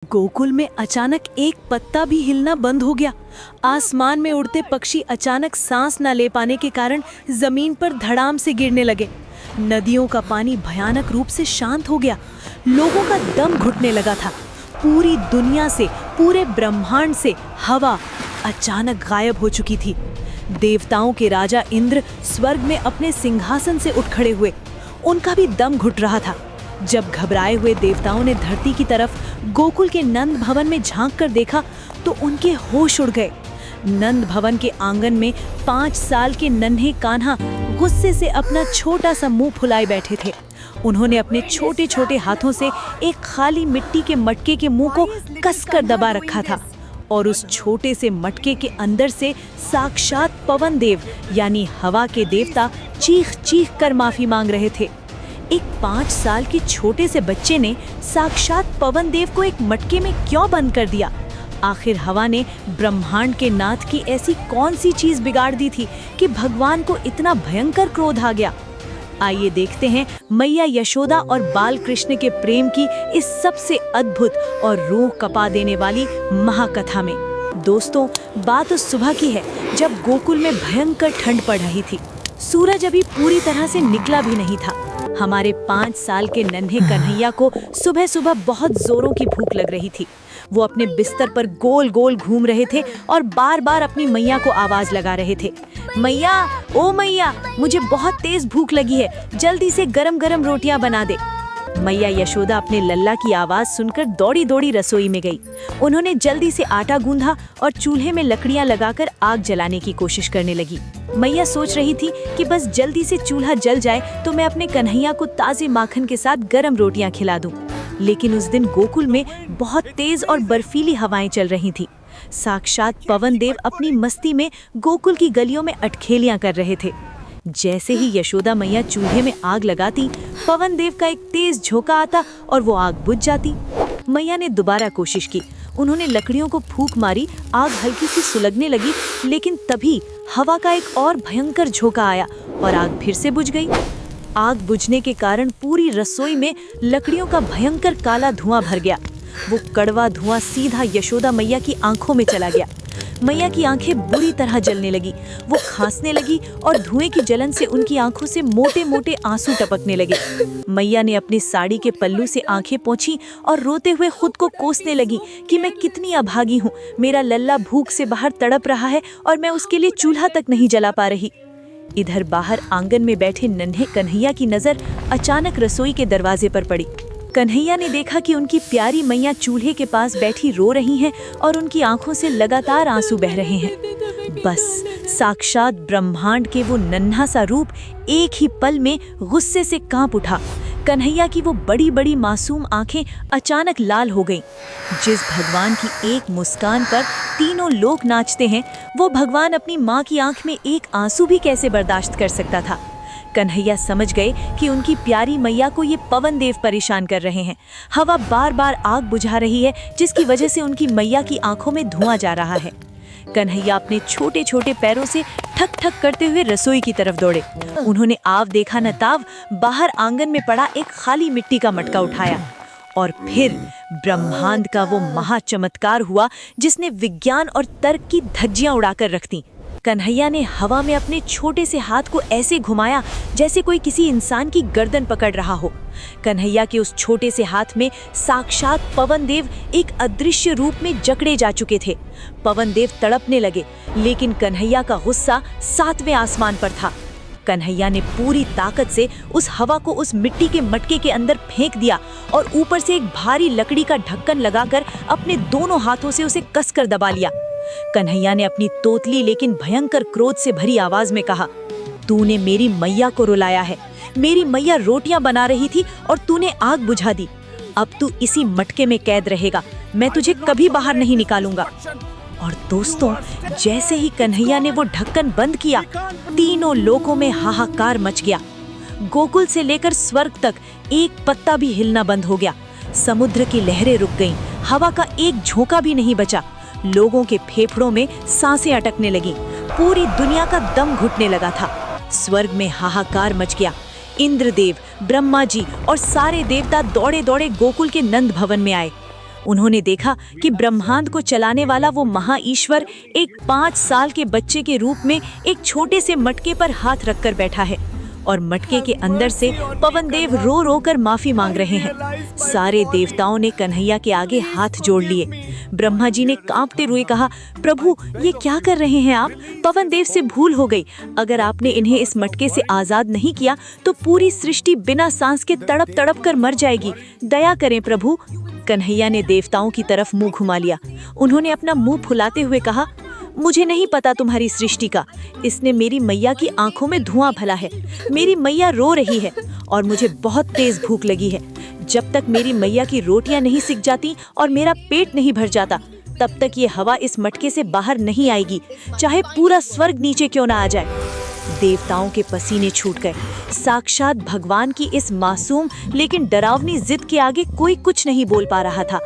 गोकुल में अचानक एक पत्ता भी हिलना बंद हो गया। आसमान में उड़ते पक्षी अचानक सांस न ले पाने के कारण जमीन पर धड़ाम से गिरने लगे। नदियों का पानी भयानक रूप से शांत हो गया। लोगों का दम घुटने लगा था। पूरी दुनिया से, पूरे ब्रह्मांड से हवा अचानक गायब हो चुकी थी। देवताओं के राजा इंद्र स्वर्ग में अपने सिंहासन से उठ खड़े हुए। उनका भी दम घुट रहा था। जब घबराए हुए देवताओं ने धरती की तरफ गोकुल के नंद भवन में झांक कर देखा तो उनके होश उड़ गए। नंद भवन के आंगन में 5 साल के नन्हे कान्हा गुस्से से अपना छोटा सा मुंह फुलाए बैठे थे। उन्होंने अपने छोटे छोटे हाथों से एक खाली मिट्टी के मटके के मुंह को कसकर दबा रखा था और उस छोटे से मटके के अंदर से साक्षात पवन देव यानी हवा के देवता चीख चीख कर माफी मांग रहे थे। एक 5 साल के छोटे से बच्चे ने साक्षात पवन देव को एक मटके में क्यों बंद कर दिया? आखिर हवा ने ब्रह्मांड के नाथ की ऐसी कौन सी चीज बिगाड़ दी थी कि भगवान को इतना भयंकर क्रोध आ गया? आइए देखते हैं मैया यशोदा और बाल कृष्ण के प्रेम की इस सबसे अद्भुत और रूह कपा देने वाली महाकथा में। दोस्तों, बात उस सुबह की है जब गोकुल में भयंकर ठंड पड़ रही थी। सूरज अभी पूरी तरह से निकला भी नहीं था। हमारे 5 साल के नन्हे कन्हैया को सुबह सुबह बहुत जोरों की भूख लग रही थी। वो अपने बिस्तर पर गोल गोल घूम रहे थे और बार बार अपनी मैया को आवाज लगा रहे थे, मैया, ओ मैया, मुझे बहुत तेज भूख लगी है, जल्दी से गरम गरम रोटियां बना दे। मैया यशोदा अपने लल्ला की आवाज सुनकर दौड़ी दौड़ी रसोई में गई। उन्होंने जल्दी से आटा गूंधा और चूल्हे में लकड़ियां लगाकर आग जलाने की कोशिश करने लगी। मैया सोच रही थी कि बस जल्दी से चूल्हा जल जाए तो मैं अपने कन्हैया को ताजे माखन के साथ गरम रोटियां खिला दूं। लेकिन उस दिन गोकुल में बहुत तेज और बर्फीली हवाएं चल रही थी। साक्षात पवन देव अपनी मस्ती में गोकुल की गलियों में अटखेलियां कर रहे थे। जैसे ही यशोदा मैया चूल्हे में आग लगाती, पवन देव का एक तेज झोंका आता और वो आग बुझ जाती। मैया ने दोबारा कोशिश की। उन्होंने लकड़ियों को फूंक मारी, आग हल्की सी सुलगने लगी, लेकिन तभी हवा का एक और भयंकर झोंका आया और आग फिर से बुझ गई। आग बुझने के कारण पूरी रसोई में लकड़ियों का भयंकर काला धुआं भर गया। वो कड़वा धुआं सीधा यशोदा मैया की आंखों में चला गया। मैया की आंखें बुरी तरह जलने लगी। वो खांसने लगी और धुएं की जलन से उनकी आंखों से मोटे मोटे आंसू टपकने लगे। मैया ने अपनी साड़ी के पल्लू से आंखें पोंछी और रोते हुए खुद को कोसने लगी कि मैं कितनी अभागी हूँ। मेरा लल्ला भूख से बाहर तड़प रहा है और मैं उसके लिए चूल्हा तक नहीं जला पा रही। इधर बाहर आंगन में बैठे नन्हे कन्हैया की नजर अचानक रसोई के दरवाजे पर पड़ी। कन्हैया ने देखा कि उनकी प्यारी मैया चूल्हे के पास बैठी रो रही हैं और उनकी आंखों से लगातार आंसू बह रहे हैं। बस साक्षात ब्रह्मांड के वो नन्हा सा रूप एक ही पल में गुस्से से कांप उठा। कन्हैया की वो बड़ी बड़ी मासूम आंखें अचानक लाल हो गईं। जिस भगवान की एक मुस्कान पर तीनों लोग नाचते हैं, वो भगवान अपनी माँ की आंख में एक आंसू भी कैसे बर्दाश्त कर सकता था? कन्हैया समझ गए कि उनकी प्यारी मैया को ये पवन देव परेशान कर रहे हैं। हवा बार बार आग बुझा रही है, जिसकी वजह से उनकी मैया की आंखों में धुआं जा रहा है। कन्हैया अपने छोटे छोटे पैरों से ठक ठक करते हुए रसोई की तरफ दौड़े। उन्होंने आव देखा न ताव बाहर आंगन में पड़ा एक खाली मिट्टी का मटका उठाया और फिर ब्रह्मांड का वो महाचमत्कार हुआ जिसने विज्ञान और तर्क की धज्जियां उड़ाकर रख दी। कन्हैया ने हवा में अपने छोटे से हाथ को ऐसे घुमाया जैसे कोई किसी इंसान की गर्दन पकड़ रहा हो। कन्हैया के उस छोटे से हाथ में साक्षात पवन देव एक अदृश्य रूप में जकड़े जा चुके थे। पवन देव तड़पने लगे, लेकिन कन्हैया का गुस्सा 7वें आसमान पर था। कन्हैया ने पूरी ताकत से उस हवा को उस मिट्टी के मटके के अंदर फेंक दिया और ऊपर से एक भारी लकड़ी का ढक्कन लगाकर अपने दोनों हाथों से उसे कसकर दबा लिया। कन्हैया ने अपनी तोतली लेकिन भयंकर क्रोध से भरी आवाज में कहा, तूने मेरी मैया को रुलाया है। मेरी मैया रोटियां बना रही थी और तूने आग बुझा दी। अब तू इसी मटके में कैद रहेगा। मैं तुझे कभी बाहर नहीं निकालूंगा। और दोस्तों, जैसे ही कन्हैया ने वो ढक्कन बंद किया, तीनों लोकों में हाहाकार मच गया। गोकुल से लेकर स्वर्ग तक एक पत्ता भी हिलना बंद हो गया। समुद्र की लहरें रुक गईं। हवा का एक झोंका भी नहीं बचा। लोगों के फेफड़ों में सांसें अटकने लगी। पूरी दुनिया का दम घुटने लगा था। स्वर्ग में हाहाकार मच गया। इंद्रदेव, ब्रह्मा जी और सारे देवता दौड़े दौड़े गोकुल के नंद भवन में आए। उन्होंने देखा कि ब्रह्मांड को चलाने वाला वो महाईश्वर एक 5 साल के बच्चे के रूप में एक छोटे से मटके पर हाथ रखकर बैठा है और मटके के अंदर से पवन देव रो रो कर माफी मांग रहे हैं। सारे देवताओं ने कन्हैया के आगे हाथ जोड़ लिए। ब्रह्मा जी ने कांपते हुए कहा, प्रभु ये क्या कर रहे हैं आप? पवन देव से भूल हो गई। अगर आपने इन्हें इस मटके से आजाद नहीं किया तो पूरी सृष्टि बिना सांस के तड़प तड़प कर मर जाएगी। दया करें प्रभु। कन्हैया ने देवताओं की तरफ मुंह घुमा लिया। उन्होंने अपना मुंह फुलाते हुए कहा, मुझे नहीं पता तुम्हारी सृष्टि का। इसने मेरी मैया की आंखों में धुआं भला है। मेरी मैया रो रही है और मुझे बहुत तेज भूख लगी है। जब तक मेरी मैया की रोटियां नहीं सिक जाती और मेरा पेट नहीं भर जाता, तब तक ये हवा इस मटके से बाहर नहीं आएगी, चाहे पूरा स्वर्ग नीचे क्यों ना आ जाए। देवताओं के पसीने छूट गए। साक्षात भगवान की इस मासूम लेकिन डरावनी जिद के आगे कोई कुछ नहीं बोल पा रहा था।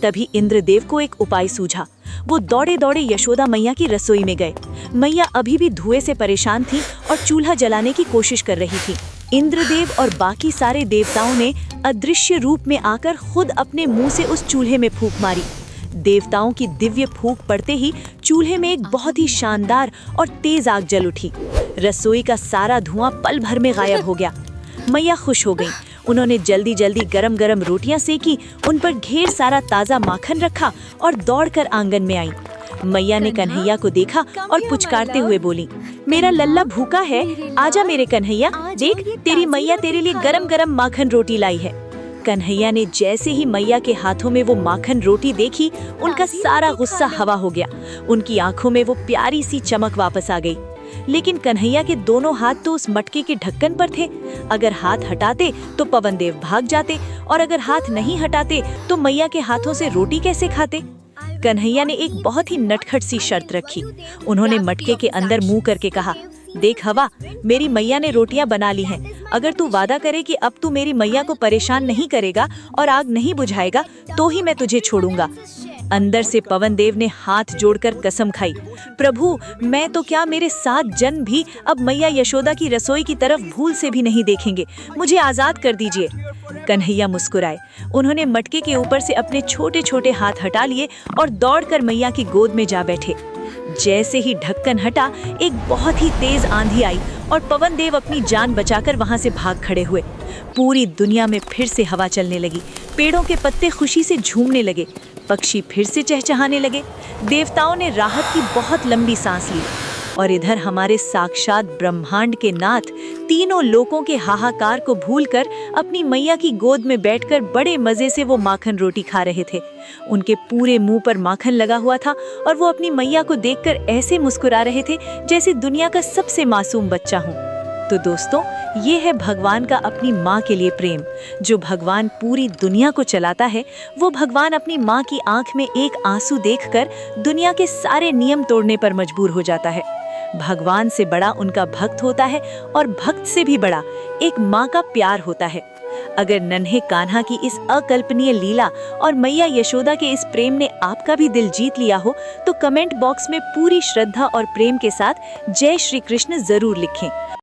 तभी इंद्रदेव को एक उपाय सूझा। वो दौड़े दौड़े यशोदा मैया की रसोई में गए। मैया अभी भी धुएं से परेशान थी और चूल्हा जलाने की कोशिश कर रही थी। इंद्रदेव और बाकी सारे देवताओं ने अदृश्य रूप में आकर खुद अपने मुंह से उस चूल्हे में फूंक मारी। देवताओं की दिव्य फूंक पड़ते ही चूल्हे में एक बहुत ही शानदार और तेज आग जल उठी। रसोई का सारा धुआं पल भर में गायब हो गया। मैया खुश हो गईं। उन्होंने जल्दी जल्दी गरम गरम रोटियां सेकी, उन पर ढेर सारा ताज़ा माखन रखा और दौड़कर आंगन में आई। मैया ने कन्हैया को देखा और पुचकारते हुए बोली, मेरा लल्ला भूखा है, आजा मेरे कन्हैया, देख तेरी मैया तेरे लिए गरम गरम माखन रोटी लाई है। कन्हैया ने जैसे ही मैया के हाथों में वो माखन रोटी देखी, उनका सारा गुस्सा हवा हो गया। उनकी आंखों में वो प्यारी सी चमक वापस आ गई। लेकिन कन्हैया के दोनों हाथ तो उस मटके के ढक्कन पर थे। अगर हाथ हटाते तो पवन देव भाग जाते और अगर हाथ नहीं हटाते तो मैया के हाथों से रोटी कैसे खाते। कन्हैया ने एक बहुत ही नटखट सी शर्त रखी। उन्होंने मटके के अंदर मुंह करके कहा, देख हवा, मेरी मैया ने रोटियां बना ली हैं। अगर तू वादा करे कि अब तू मेरी मैया को परेशान नहीं करेगा और आग नहीं बुझाएगा तो ही मैं तुझे छोड़ूंगा। अंदर से पवन देव ने हाथ जोड़कर कसम खाई, प्रभु मैं तो क्या, मेरे 7 जन्म भी अब मैया यशोदा की रसोई की तरफ भूल से भी नहीं देखेंगे। मुझे आजाद कर दीजिए। कन्हैया मुस्कुराए। उन्होंने मटके के ऊपर से अपने छोटे छोटे हाथ हटा लिए और दौड़कर मैया की गोद में जा बैठे। जैसे ही ढक्कन हटा, एक बहुत ही तेज आंधी आई और पवन देव अपनी जान बचाकर वहां से भाग खड़े हुए। पूरी दुनिया में फिर से हवा चलने लगी। पेड़ों के पत्ते खुशी से झूमने लगे। पक्षी फिर से चहचहाने लगे। देवताओं ने राहत की बहुत लंबी सांस ली। और इधर हमारे साक्षात ब्रह्मांड के नाथ तीनों लोकों के हाहाकार को भूलकर अपनी मैया की गोद में बैठकर बड़े मजे से वो माखन रोटी खा रहे थे। उनके पूरे मुंह पर माखन लगा हुआ था और वो अपनी मैया को देखकर ऐसे मुस्कुरा रहे थे जैसे दुनिया का सबसे मासूम बच्चा हो। तो दोस्तों, ये है भगवान का अपनी माँ के लिए प्रेम। जो भगवान पूरी दुनिया को चलाता है, वो भगवान अपनी माँ की आंख में एक आंसू देखकर दुनिया के सारे नियम तोड़ने पर मजबूर हो जाता है। भगवान से बड़ा उनका भक्त होता है और भक्त से भी बड़ा एक माँ का प्यार होता है। अगर नन्हे कान्हा की इस अकल्पनीय लीला और मैया यशोदा के इस प्रेम ने आपका भी दिल जीत लिया हो, तो कमेंट बॉक्स में पूरी श्रद्धा और प्रेम के साथ जय श्री कृष्ण जरूर लिखें।